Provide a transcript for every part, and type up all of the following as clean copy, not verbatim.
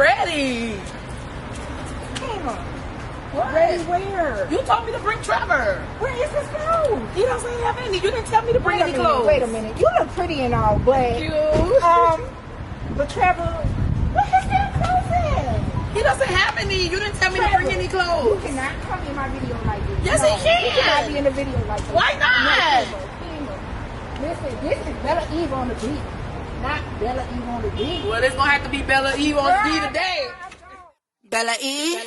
ready. Kima, What? ready where? You told me to bring Trevor. Where is this clothes? He doesn't have any. You didn't tell me to bring any clothes. Wait a minute. You look pretty and all, but You. but Trevor, what his damn clothes in? He doesn't have any. You didn't tell me to bring any You clothes. cannot come in my video like this. Yes, no, he can. You cannot be in the video like this. Why not? No, Kima. Listen, this is Bella Eve on the beat, not Bella Eve on the beat. Well, it's gonna have to be Bella Eve on the D today. Bella E.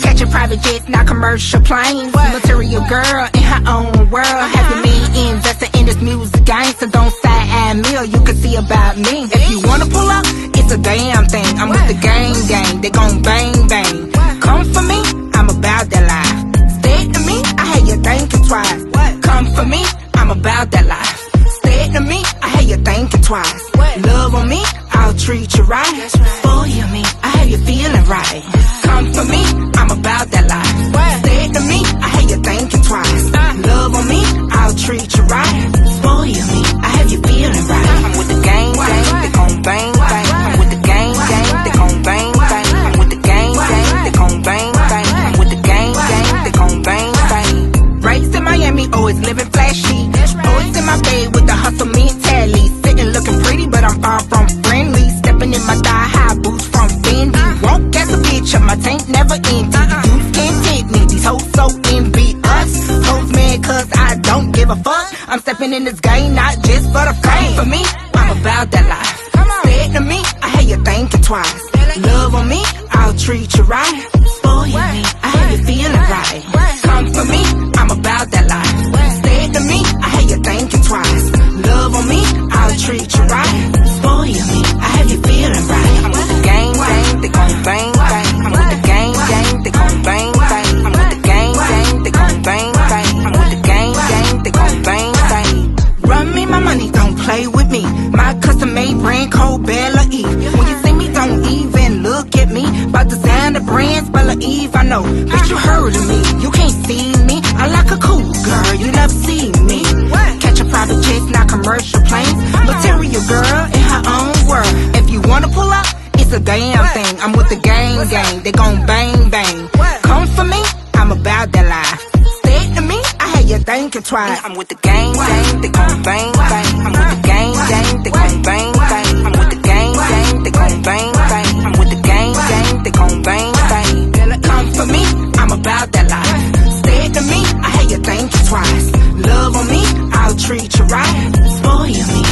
Catching private jets, not commercial planes. Material girl in her own world. Having me investing in this music game, so don't side me or you can see about me. If you wanna pull up, it's a damn thing. I'm with the gang, they gon' bang bang. Come for me, I'm about that life. Stay to me, I had you thinking twice. Come for me, I'm about that life. Stay to me, I had you thinking twice. Love on me, I'll treat you right. Spoil me, I have you feeling right. Come for me, I'm about that life. Stay to me, I had you thinking twice. Love on me, I'll treat you right. Spoil me, I have you feeling right. I'm with the gang, they gon' bang bang. I'm with the gang, they gon' bang bang. I'm with the gang, they gon' bang bang. I'm with the gang, they gon' bang bang. Raised in Miami, always living flashy. Always in my bed with the hustle mentality. Sitting looking pretty, but I'm far from friendly. Stepping in my thigh-high boots from Fendi. Won't get a picture, my tank never empty. You can't take me, these hoes so envious. Hoes mad cause I don't give a fuck. I'm stepping in this game, not just for the fame. For me, I'm about that life. Stay to me, I had you thinking twice. Love on me, I'll treat you right. Spoil me, I have you feeling right. Come for me, I'm about that life. Stay to me, I had you thinking twice. Love on me, I'll treat you right. Spoil me, I have you feeling right. I'm with the gang, they gon' bang bang. I'm with the gang, they gon' bang bang. I'm with the gang, they gon' bang bang. I'm with the gang, they gon' bang bang. Run me my money, don't play with me. My custom made brand called Bella Eve. When you see me, don't even look at me. About to sign the brands, Bella Eve, I know. Bitch, you heard of me, you can't see me. I like a cool girl, you never see me. Catch a private jet, not commercial planes. Material girl in her own world. If you wanna pull up, it's a damn thing. I'm with the gang, they gon' bang bang. Come for me, I'm about that life. Stay to me, I had you thinking twice. I'm with the gang, they gon' bang bang. I'm with the gang, they gon' bang bang. I'm with the gang, they gon' bang bang. I'm with the gang, they gon' bang bang. Come for me, I'm about that life. Stay to me, I had you thinking twice. Love on me, I'll treat you right. Spoil me,